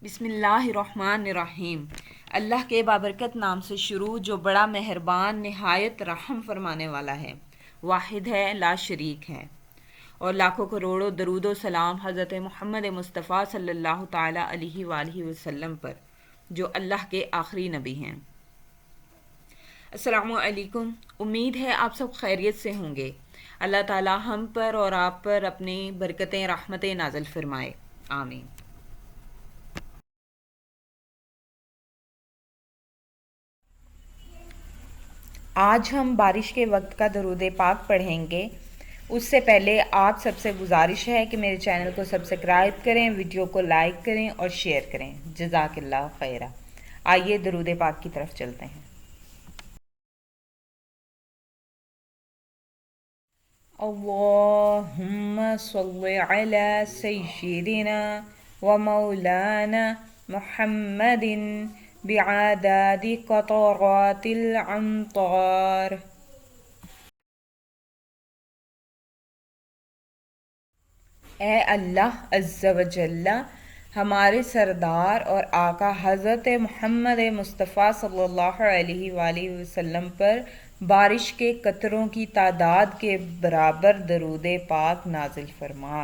बिस्मिल्लाहिर्रहमानिर्रहीम। अल्लाह के बाबरकत नाम से शुरू जो बड़ा मेहरबान निहायत रहम फरमाने वाला है, वाहिद है, ला शरीक है। और लाखों करोड़ों दरूदो सलाम हज़रत मोहम्मद मुस्तफ़ा सल्लल्लाहु ताला अलैहि वसल्लम पर, जो अल्लाह के आखिरी नबी हैं। अस्सलामु अलैकुम। उम्मीद है आप सब खैरियत से होंगे। अल्लाह ताला हम पर और आप पर अपनी बरकतें रहमतें नाज़िल फरमाए, आमीन। आज हम बारिश के वक्त का दरूद पाक पढ़ेंगे। उससे पहले आप सबसे गुजारिश है कि मेरे चैनल को सब्सक्राइब करें, वीडियो को लाइक करें और शेयर करें। जज़ाकल्लाह खैरा। आइए दरूद पाक की तरफ चलते हैं। अल्लाहुम्मा सल्लि अला सय्यिदिना व मौलाना मुहम्मदिन बिआदादि क़तरातिल अम्तार। ए अल्लाह अज़्ज़ा व जल्ला, हमारे सरदार और आका हज़रत मोहम्मद मुस्तफ़ा सल्लल्लाहु अलैहि वसल्लम पर बारिश के कतरों की तादाद के बराबर दरूद पाक नाजिल फरमा।